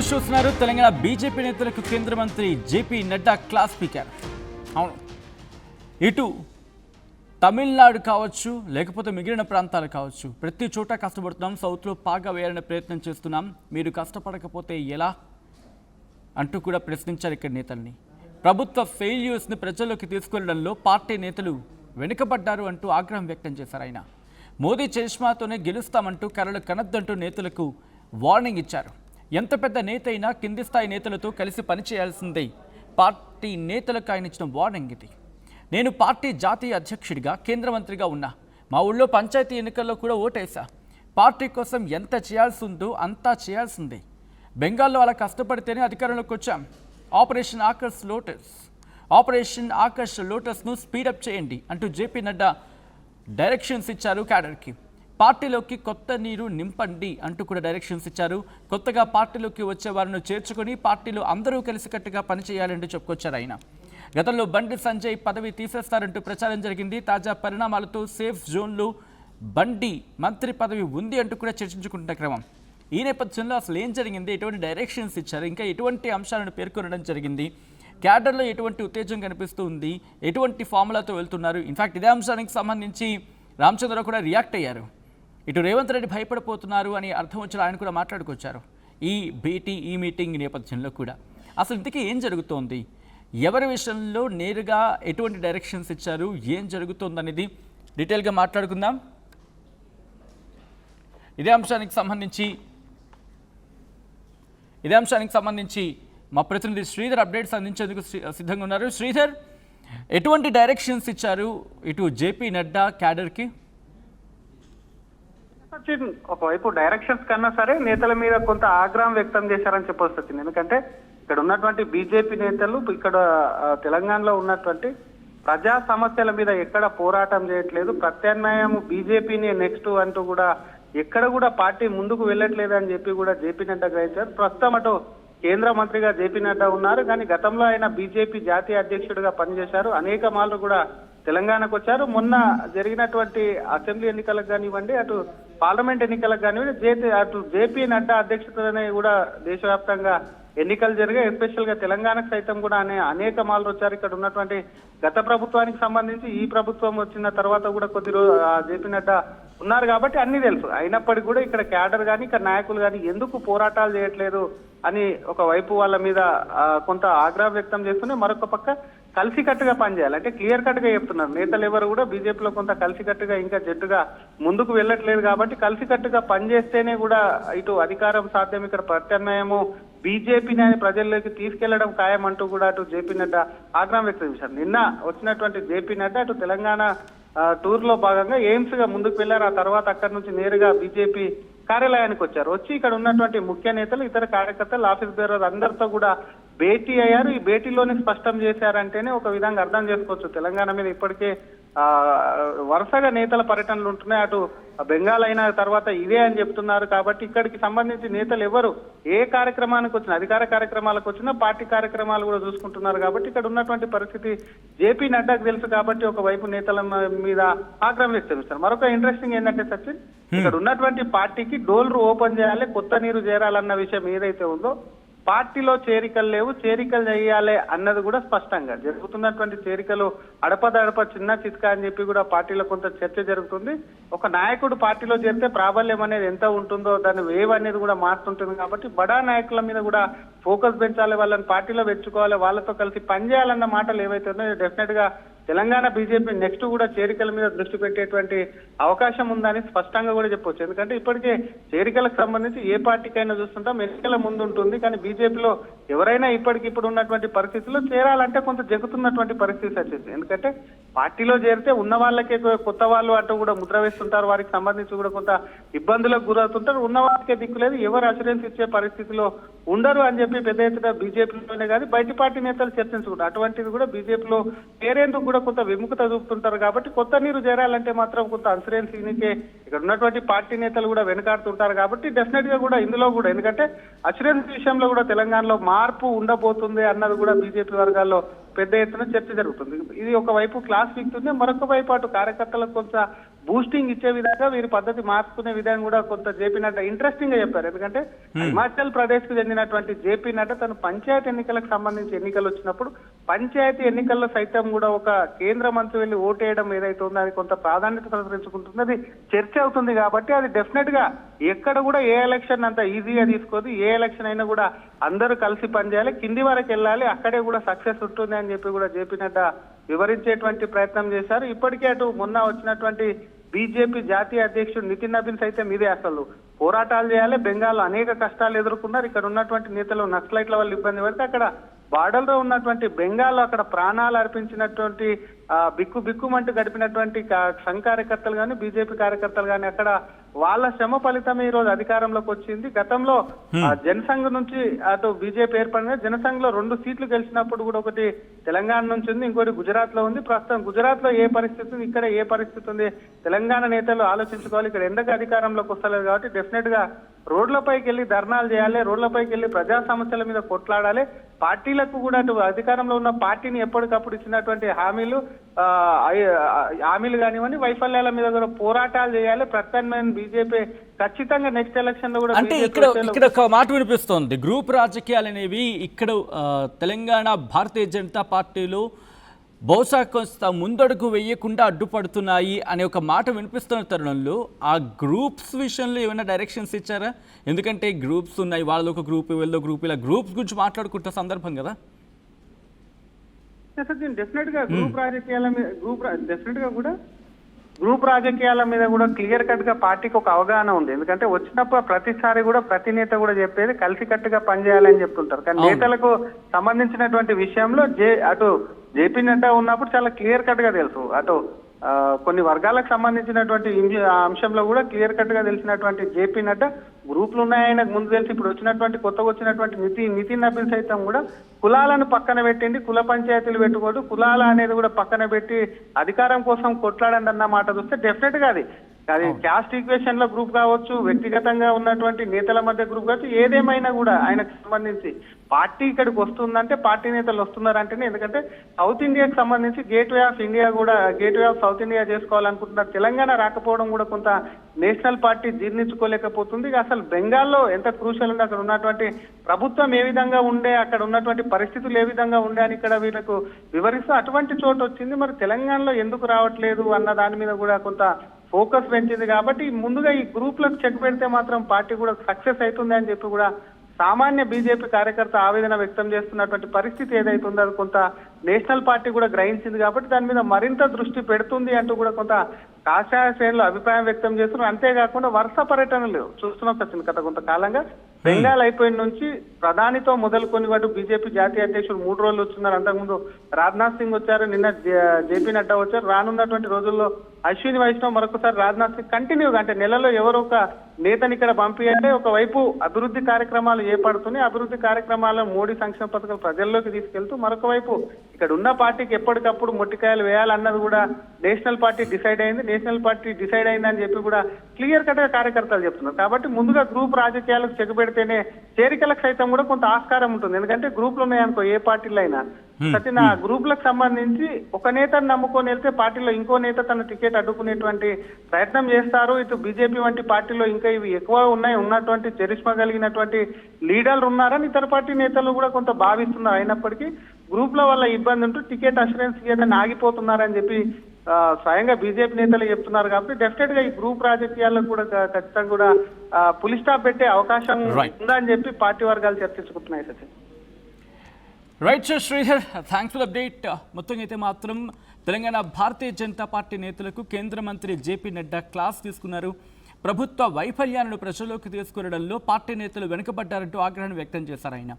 News చూస్తున్నారు. Telangana BJP నేతలకు కేంద్ర మంత్రి జేపీ నడ్డా క్లాస్ స్పీకర్. అవును, ఇటు తమిళనాడు కావచ్చు, లేకపోతే మిగిలిన ప్రాంతాలు కావచ్చు, ప్రతి చోట కష్టపడుతున్నాం, సౌత్లో పాగా వేయాలనే ప్రయత్నం చేస్తున్నాం, మీరు కష్టపడకపోతే ఎలా అంటూ కూడా ప్రశ్నించారు ఇక్కడ నేతల్ని. ప్రభుత్వ ఫెయిల్యూర్స్ని ప్రజల్లోకి తీసుకెళ్లడంలో పార్టీ నేతలు వెనుకబడ్డారు అంటూ ఆగ్రహం వ్యక్తం చేశారు ఆయన. మోదీ చరిష్మాతోనే గెలుస్తామంటూ కలలు కనద్దంటూ నేతలకు వార్నింగ్ ఇచ్చారు. ఎంత పెద్ద నేత అయినా కింది స్థాయి నేతలతో కలిసి పనిచేయాల్సిందే పార్టీ నేతలకు ఆయన ఇచ్చిన వార్నింగ్ ఇది. నేను పార్టీ జాతీయ అధ్యక్షుడిగా, కేంద్ర మంత్రిగా ఉన్నా, మా ఊళ్ళో పంచాయతీ ఎన్నికల్లో కూడా ఓటేసా. పార్టీ కోసం ఎంత చేయాల్సి ఉందో అంతా చేయాల్సిందే. బెంగాల్లో అలా కష్టపడితేనే అధికారంలోకి వచ్చాం. ఆపరేషన్ ఆకర్ష్ లోటస్ను స్పీడప్ చేయండి అంటూ జేపీ నడ్డా డైరెక్షన్స్ ఇచ్చారు క్యాడర్కి. పార్టీలోకి కొత్త నీరు నింపండి అంటూ కూడా డైరెక్షన్స్ ఇచ్చారు. కొత్తగా పార్టీలోకి వచ్చే వారిని చేర్చుకొని పార్టీలో అందరూ కలిసికట్టుగా పనిచేయాలంటూ చెప్పుకొచ్చారు ఆయన. గతంలో బండి సంజయ్ పదవి తీసేస్తారంటూ ప్రచారం జరిగింది. తాజా పరిణామాలతో సేఫ్ జోన్లో బండి మంత్రి పదవి ఉంది అంటూ కూడా చర్చించుకుంటున్న క్రమం. ఈ నేపథ్యంలో అసలు ఏం జరిగింది, ఎటువంటి డైరెక్షన్స్ ఇచ్చారు, ఇంకా ఎటువంటి అంశాలను పేర్కొనడం జరిగింది, క్యాడర్లో ఎటువంటి ఉత్తేజం కనిపిస్తూ ఉంది, ఎటువంటి ఫార్ములాతో వెళ్తున్నారు. ఇన్ఫ్యాక్ట్ ఇదే అంశానికి సంబంధించి రామచంద్రరావు కూడా రియాక్ట్ అయ్యారు. ఇటు రేవంత్ రెడ్డి భయపడిపోతున్నారు అని అర్థం వచ్చి ఆయన కూడా మాట్లాడుకొచ్చారు ఈ మీటింగ్ నేపథ్యంలో కూడా. అసలు ఇంతకీ ఏం జరుగుతోంది, ఎవరి విషయంలో నేరుగా ఎటువంటి డైరెక్షన్స్ ఇచ్చారు, ఏం జరుగుతోందనేది డీటెయిల్గా మాట్లాడుకుందాం. ఇదే అంశానికి సంబంధించి మా ప్రతినిధి శ్రీధర్ అప్డేట్స్ అందించేందుకు సిద్ధంగా ఉన్నారు. శ్రీధర్, ఎటువంటి డైరెక్షన్స్ ఇచ్చారు ఇటు జేపీ నడ్డా క్యాడర్కి? ఒకవైపు డైరెక్షన్స్ కన్నా సరే నేతల మీద కొంత ఆగ్రహం వ్యక్తం చేశారని చెప్పొస్తుంది. ఎందుకంటే ఇక్కడ ఉన్నటువంటి బీజేపీ నేతలు ఇక్కడ తెలంగాణలో ఉన్నటువంటి ప్రజా సమస్యల మీద ఎక్కడ పోరాటం చేయట్లేదు, ప్రత్యామ్నాయం బీజేపీని నెక్స్ట్ అంటూ కూడా ఎక్కడ కూడా పార్టీ ముందుకు వెళ్ళట్లేదు అని చెప్పి కూడా జేపీ నడ్డా గ్రహించారు. ప్రస్తుతం అటు కేంద్ర మంత్రిగా జేపీ నడ్డా ఉన్నారు, కానీ గతంలో ఆయన బీజేపీ జాతీయ అధ్యక్షుడిగా పనిచేశారు. అనేక మార్లు కూడా తెలంగాణకు వచ్చారు. మొన్న జరిగినటువంటి అసెంబ్లీ ఎన్నికలకు కానివ్వండి, అటు పార్లమెంట్ ఎన్నికలకు కానివ్వండి, అటు జేపీ నడ్డా అధ్యక్షతనే కూడా దేశవ్యాప్తంగా ఎన్నికలు జరిగాయి. ఎస్పెషల్ గా తెలంగాణకు సైతం కూడా అనేక మార్లు వచ్చారు. ఇక్కడ ఉన్నటువంటి గత ప్రభుత్వానికి సంబంధించి ఈ ప్రభుత్వం వచ్చిన తర్వాత కూడా కొద్ది రోజు జేపీ నడ్డా ఉన్నారు కాబట్టి అన్ని తెలుసు. అయినప్పటికీ కూడా ఇక్కడ క్యాడర్ కానీ ఇక్కడ నాయకులు కానీ ఎందుకు పోరాటాలు చేయట్లేదు అని ఒకవైపు వాళ్ళ మీద కొంత ఆగ్రహం వ్యక్తం చేస్తూనే మరొక పక్క కలిసికట్టుగా పనిచేయాలి అంటే క్లియర్ కట్ గా చెప్తున్నారు. నేతలు ఎవరు కూడా బీజేపీలో కొంత కలిసికట్టుగా ఇంకా జట్టుగా ముందుకు వెళ్ళట్లేదు కాబట్టి కలిసికట్టుగా పనిచేస్తేనే కూడా ఇటు అధికారం సాధ్యం, ఇక్కడ ప్రత్యామ్నాయము బీజేపీని ప్రజల్లోకి తీసుకెళ్లడం ఖాయం అంటూ కూడా అటు జేపీ నడ్డా ఆగ్రహం వ్యక్తం చేశారు. నిన్న వచ్చినటువంటి జేపీ నడ్డా అటు తెలంగాణ టూర్ లో భాగంగా ఎయిమ్స్ గా ముందుకు వెళ్లారు. ఆ తర్వాత అక్కడి నుంచి నేరుగా బీజేపీ కార్యాలయానికి వచ్చారు. వచ్చి ఇక్కడ ఉన్నటువంటి ముఖ్య నేతలు, ఇతర కార్యకర్తలు, ఆఫీస్ బేరర్ అందరితో కూడా భేటీ అయ్యారు. ఈ భేటీలోనే స్పష్టం చేశారంటేనే ఒక విధంగా అర్థం చేసుకోవచ్చు. తెలంగాణ మీద ఇప్పటికే వరుసగా నేతల పర్యటనలు ఉంటున్నాయి. అటు బెంగాల్ అయిన తర్వాత ఇదే అని చెప్తున్నారు. కాబట్టి ఇక్కడికి సంబంధించి నేతలు ఎవరు ఏ కార్యక్రమానికి వచ్చినా, అధికార కార్యక్రమాలకు వచ్చినా పార్టీ కార్యక్రమాలు కూడా చూసుకుంటున్నారు. కాబట్టి ఇక్కడ ఉన్నటువంటి పరిస్థితి జేపీ నడ్డాకు తెలుసు. కాబట్టి ఒకవైపు నేతల మీద ఆగ్రహం వ్యక్తం చేస్తారు. మరొక ఇంట్రెస్టింగ్ ఏంటంటే సచిన్, ఇక్కడ ఉన్నటువంటి పార్టీకి డోర్లు ఓపెన్ చేయాలి, కొత్త నీరు చేరాలన్న విషయం ఏదైతే ఉందో, పార్టీలో చేరికలు లేవు, చేరికలు చేయాలి అన్నది కూడా స్పష్టంగా జరుగుతున్నటువంటి చేరికలు అడపదడప చిన్న చిత్కా అని చెప్పి కూడా పార్టీలో కొంత చర్చ జరుగుతుంది. ఒక నాయకుడు పార్టీలో చేరితే ప్రాబల్యం అనేది ఎంత ఉంటుందో దాని వేవ్ అనేది కూడా మారుతుంటుంది. కాబట్టి బడా నాయకుల మీద కూడా ఫోకస్ పెంచాలి, వాళ్ళని పార్టీలో పెంచుకోవాలి, వాళ్ళతో కలిసి పనిచేయాలన్న మాటలు ఏవైతే ఉన్నాయో డెఫినెట్ గా తెలంగాణ బీజేపీ నెక్స్ట్ కూడా చేరికల మీద దృష్టి పెట్టేటువంటి అవకాశం ఉందని స్పష్టంగా కూడా చెప్పొచ్చు. ఎందుకంటే ఇప్పటికే చేరికలకు సంబంధించి ఏ పార్టీకైనా చూస్తుంటాం ఎన్నికల ముందు ఉంటుంది, కానీ బీజేపీలో ఎవరైనా ఇప్పటికిప్పుడు ఉన్నటువంటి పరిస్థితుల్లో చేరాలంటే కొంత జరుగుతున్నటువంటి పరిస్థితి వచ్చింది. ఎందుకంటే పార్టీలో చేరితే ఉన్న వాళ్ళకే కొత్త వాళ్ళు అంటూ కూడా ముద్ర వేస్తుంటారు, వారికి సంబంధించి కూడా కొంత ఇబ్బందులకు గురవుతుంటారు, ఉన్న వాళ్ళకే దిక్కు లేదు, ఎవరు అసూరెన్స్ ఇచ్చే పరిస్థితిలో ఉండరు అని చెప్పి పెద్ద ఎత్తున బీజేపీలోనే కానీ బయట పార్టీ నేతలు చర్చించుకుంటారు. అటువంటిది కూడా బీజేపీలో చేరేందుకు కూడా కొంత విముఖత చూపుతుంటారు. కాబట్టి కొత్త నీరు చేరాలంటే మాత్రం కొంత అన్సరెన్స్ ఇక్కడ ఉన్నటువంటి పార్టీ నేతలు కూడా వెనుకాడుతుంటారు. కాబట్టి డెఫినెట్ గా కూడా ఇందులో కూడా ఎందుకంటే అసూరెన్స్ విషయంలో కూడా తెలంగాణలో మార్పు ఉండబోతుంది అన్నది కూడా బీజేపీ వర్గాల్లో పెద్ద ఎత్తున చర్చ జరుగుతుంది. ఇది ఒకవైపు క్లాస్ వీక్తుంది, మరొక వైపు అటు కార్యకర్తలకు కొంత బూస్టింగ్ ఇచ్చే విధంగా వీరి పద్ధతి మార్చుకునే విధంగా కూడా కొంత జేపీ నడ్డా ఇంట్రెస్టింగ్ గా చెప్పారు. ఎందుకంటే హిమాచల్ ప్రదేశ్ కు చెందినటువంటి జేపీ నడ్డా తను పంచాయతీ ఎన్నికలకు సంబంధించి ఎన్నికలు వచ్చినప్పుడు పంచాయతీ ఎన్నికల్లో సైతం కూడా ఒక కేంద్ర మంత్రి వెళ్ళి ఓటేయడం ఏదైతే ఉందో అది కొంత ప్రాధాన్యత సంతరించుకుంటుంది, అది చర్చ అవుతుంది. కాబట్టి అది డెఫినెట్ గా ఎక్కడ కూడా ఏ ఎలక్షన్ అంత ఈజీగా తీసుకోదు, ఏ ఎలక్షన్ అయినా కూడా అందరూ కలిసి పనిచేయాలి, కింది వరకు వెళ్ళాలి, అక్కడే కూడా సక్సెస్ ఉంటుంది అని చెప్పి కూడా జేపీ నడ్డా వివరించేటువంటి ప్రయత్నం చేశారు. ఇప్పటికే అటు మొన్న వచ్చినటువంటి బీజేపీ జాతీయ అధ్యక్షుడు నితిన్ నబీన్ సైతం ఇదే అసలు పోరాటాలు చేయాలి, బెంగాల్ అనేక కష్టాలు ఎదుర్కొన్నారు, ఇక్కడ ఉన్నటువంటి నేతలు నక్సలైట్ల వల్ల ఇబ్బంది పడితే అక్కడ బార్డర్ లో ఉన్నటువంటి బెంగాల్ అక్కడ ప్రాణాలు అర్పించినటువంటి బిక్కు బిక్కుమంటూ గడిపినటువంటి సంఘ కార్యకర్తలు కానీ బీజేపీ కార్యకర్తలు కానీ అక్కడ వాళ్ళ శ్రమ ఫలితమే ఈ రోజు అధికారంలోకి వచ్చింది. గతంలో జనసంఘ్ నుంచి అటు బీజేపీ ఏర్పడిన జనసంఘ్ లో 2 సీట్లు గెలిచినప్పుడు కూడా ఒకటి తెలంగాణ నుంచి ఉంది, ఇంకోటి గుజరాత్ లో ఉంది. ప్రస్తుతం గుజరాత్ లో ఏ పరిస్థితి ఉంది, ఇక్కడ ఏ పరిస్థితి ఉంది, తెలంగాణ నేతలు ఆలోచించుకోవాలి. ఇక్కడ ఎందుకు అధికారంలోకి వస్తలేదు కాబట్టి డెఫినెట్ గా రోడ్లపైకి వెళ్ళి ధర్నాలు చేయాలి, రోడ్లపైకి వెళ్ళి ప్రజా సమస్యల మీద కొట్లాడాలి. పార్టీలకు కూడా అటు అధికారంలో ఉన్న పార్టీని ఎప్పటికప్పుడు ఇచ్చినటువంటి హామీలు కానివ్వండి, వైఫల్యాల మీద కూడా పోరాటాలు చేయాలి. ప్రత్యామ్నాయం బీజేపీ ఖచ్చితంగా నెక్స్ట్ ఎలక్షన్ లో కూడా అంటే ఇక్కడ ఒక మాట వినిపిస్తోంది, గ్రూప్ రాజకీయాలు అనేవి ఇక్కడ తెలంగాణ భారతీయ జనతా పార్టీలో బహుశా కొంత ముందడుగు వేయకుండా అడ్డుపడుతున్నాయి అనే ఒక మాట వినిపిస్తున్న తరుణంలో ఆ గ్రూప్స్ విషయంలో ఏమైనా డైరెక్షన్స్ ఇచ్చారా? ఎందుకంటే గ్రూప్స్ ఉన్నాయి, వాళ్ళలో ఒక గ్రూప్ వీళ్ళలో గ్రూప్, ఇలా గ్రూప్స్ గురించి మాట్లాడుకుంటున్న సందర్భం కదా. డెఫినెట్ గా గ్రూప్ రాజకీయాల మీద కూడా క్లియర్ కట్ గా పార్టీకి ఒక అవగాహన ఉంది. ఎందుకంటే వచ్చినప్పుడు ప్రతిసారి కూడా ప్రతి నేత కూడా చెప్పేది కలిసి కట్టుగా పనిచేయాలని చెప్తుంటారు. కానీ నేతలకు సంబంధించినటువంటి విషయంలో అటు జేపీ నడ్డా ఉన్నప్పుడు చాలా క్లియర్ కట్ గా తెలుసు, అటు కొన్ని వర్గాలకు సంబంధించినటువంటి అంశంలో కూడా క్లియర్ కట్ గా తెలిసినటువంటి జేపీ నడ్డా గ్రూపులు ఉన్నాయని ముందు తెలిసి ఇప్పుడు కొత్తగా వచ్చినటువంటి నితిన్ నబీన్ సైతం కూడా కులాలను పక్కన పెట్టండి, కుల పంచాయతీలు పెట్టుకోడు, కులాల అనేది కూడా పక్కన పెట్టి అధికారం కోసం కొట్లాడండి అన్న మాట చూస్తే డెఫినెట్ గా అది క్యాస్ట్ ఈక్వేషన్ లో గ్రూప్ కావచ్చు, వ్యక్తిగతంగా ఉన్నటువంటి నేతల మధ్య గ్రూప్ కావచ్చు, ఏదేమైనా కూడా ఆయనకు సంబంధించి పార్టీ ఇక్కడికి వస్తుందంటే పార్టీ నేతలు వస్తున్నారంటేనే. ఎందుకంటే సౌత్ ఇండియాకి సంబంధించి గేట్వే ఆఫ్ ఇండియా కూడా గేట్వే ఆఫ్ సౌత్ ఇండియా చేసుకోవాలనుకుంటున్నారు. తెలంగాణ రాకపోవడం కూడా కొంత నేషనల్ పార్టీ జీర్ణించుకోలేకపోతుంది. అసలు బెంగాల్లో ఎంత క్రూషల్ ఉంది, అక్కడ ఉన్నటువంటి ప్రభుత్వం ఏ విధంగా ఉండే, అక్కడ ఉన్నటువంటి పరిస్థితులు ఏ విధంగా ఉండే అని ఇక్కడ వీళ్ళకు వివరిస్తూ అటువంటి చోటు వచ్చింది. మరి తెలంగాణలో ఎందుకు రావట్లేదు అన్న దాని మీద కూడా కొంత ఫోకస్ పెంచింది. కాబట్టి ముందుగా ఈ గ్రూప్లకు చెక్ పెడితే మాత్రం పార్టీ కూడా సక్సెస్ అవుతుంది అని చెప్పి కూడా సామాన్య బీజేపీ కార్యకర్త ఆవేదన వ్యక్తం చేస్తున్నటువంటి పరిస్థితి ఏదైతే ఉందో అది కొంత నేషనల్ పార్టీ కూడా గ్రహించింది. కాబట్టి దాని మీద మరింత దృష్టి పెడుతుంది అంటూ కూడా కొంత కాషాయ శ్రేణులు అభిప్రాయం వ్యక్తం చేస్తున్నారు. అంతేకాకుండా వరుస పర్యటనలు చూస్తున్నాం సచిన్ గత కొంతకాలంగా. బెంగాల్ అయిపోయిన నుంచి ప్రధానితో మొదలుకొని వాటి బీజేపీ జాతీయ అధ్యక్షుడు 3 రోజులు వచ్చున్నారు. అంతకుముందు రాజ్నాథ్ సింగ్ వచ్చారు, నిన్న జేపీ నడ్డా వచ్చారు. రానున్నటువంటి రోజుల్లో అశ్విని వైష్ణవ్ మరొకసారి రాజ్నాథ్ సింగ్ కంటిన్యూగా అంటే నెలలో ఎవరో ఒక నేతని ఇక్కడ పంపియంటే ఒకవైపు అభివృద్ధి కార్యక్రమాలు ఏర్పడుతున్నాయి, అభివృద్ధి కార్యక్రమాలను మోడీ సంక్షేమ పథకాలు ప్రజల్లోకి తీసుకెళ్తూ మరొక వైపు ఇక్కడ ఉన్న పార్టీకి ఎప్పటికప్పుడు మొట్టికాయలు వేయాలన్నది కూడా నేషనల్ పార్టీ డిసైడ్ అయింది. నేషనల్ పార్టీ డిసైడ్ అయిందని చెప్పి కూడా క్లియర్ కట్ గా కార్యకర్తలు చెప్తున్నారు. కాబట్టి ముందుగా గ్రూప్ రాజకీయాలకు చెక్ పెడితేనే చేరికలకు సైతం కూడా కొంత ఆస్కారం ఉంటుంది. ఎందుకంటే గ్రూపులు ఉన్నాయనుకో ఏ పార్టీలో అయినా సచిన్ ఆ గ్రూపులకు సంబంధించి ఒక నేతను నమ్ముకొని వెళ్తే పార్టీలో ఇంకో నేత తన టికెట్ అడ్డుకునేటువంటి ప్రయత్నం చేస్తారు. ఇటు బీజేపీ వంటి పార్టీలో ఇంకా ఇవి ఎక్కువ ఉన్నటువంటి చరిష్మా కలిగినటువంటి లీడర్లు ఉన్నారని ఇతర పార్టీ నేతలు కూడా కొంత భావిస్తున్నారు. అయినప్పటికీ గ్రూప్ల వల్ల ఇబ్బంది ఉంటూ టికెట్ అష్యూరెన్స్ ఏదైనా ఆగిపోతున్నారని చెప్పి స్వయంగా బీజేపీ నేతలు చెప్తున్నారు. కాబట్టి డెఫినెట్ గా ఈ గ్రూప్ రాజకీయాలకు కూడా ఖచ్చితంగా కూడా పులి స్టాప్ పెట్టే అవకాశం ఉందని చెప్పి పార్టీ వర్గాలు చర్చించుకుంటున్నాయి Sachin. Right sir Sridhar, thanks for update. మొత్తం అయితే మాత్రం తెలంగాణ భారతీయ జనతా పార్టీ నేతలకు కేంద్ర మంత్రి జేపీ నడ్డా క్లాస్ తీసుకున్నారు. ప్రభుత్వ వైఫల్యాలను ప్రజల్లోకి తీసుకురావడంలో పార్టీ నేతలు వెనుకబడ్డారంటూ ఆగ్రహం వ్యక్తం చేశారు. ఆయన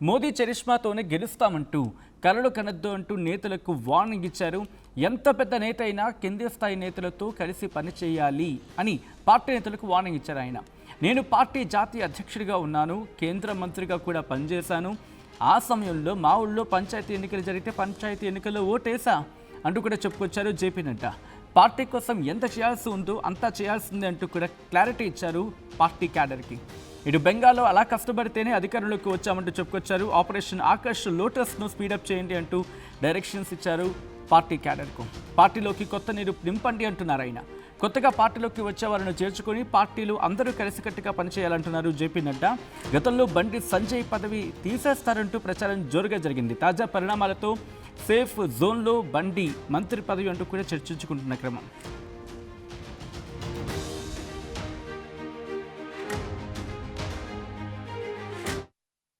మోదీ చరిష్మాతోనే గెలుస్తామంటూ కలలు కనద్దు అంటూ నేతలకు వార్నింగ్ ఇచ్చారు. ఎంత పెద్ద నేత అయినా కింది స్థాయి నేతలతో కలిసి పనిచేయాలి అని పార్టీ నేతలకు వార్నింగ్ ఇచ్చారు. ఆయన నేను పార్టీ జాతీయ అధ్యక్షుడిగా ఉన్నాను, కేంద్ర మంత్రిగా కూడా పనిచేశాను. ఆ సమయంలో మా ఊళ్ళో పంచాయతీ ఎన్నికలు జరిగితే పంచాయతీ ఎన్నికల్లో ఓటేసా అంటూ కూడా చెప్పుకొచ్చారు జేపీ నడ్డా. పార్టీ కోసం ఎంత చేయాల్సి ఉందో అంతా చేయాల్సిందే అంటూ కూడా క్లారిటీ ఇచ్చారు పార్టీ క్యాడర్కి. ఇటు బెంగాల్లో అలా కష్టపడితేనే అధికారంలోకి వచ్చామంటూ చెప్పుకొచ్చారు. ఆపరేషన్ ఆకర్ష్ లోటస్ను స్పీడప్ చేయండి అంటూ డైరెక్షన్స్ ఇచ్చారు పార్టీ క్యాడర్కు. పార్టీలోకి కొత్త నీరు నింపండి అంటున్నారు ఆయన. కొత్తగా పార్టీలోకి వచ్చే వారిని చేర్చుకొని పార్టీలు అందరూ కలిసికట్టుగా పనిచేయాలంటున్నారు జేపీ నడ్డా. గతంలో బండి సంజయ్ పదవి తీసేస్తారంటూ ప్రచారం జోరుగా జరిగింది. తాజా పరిణామాలతో సేఫ్ జోన్లో బండి మంత్రి పదవి అంటూ కూడా చర్చించుకుంటున్న క్రమం.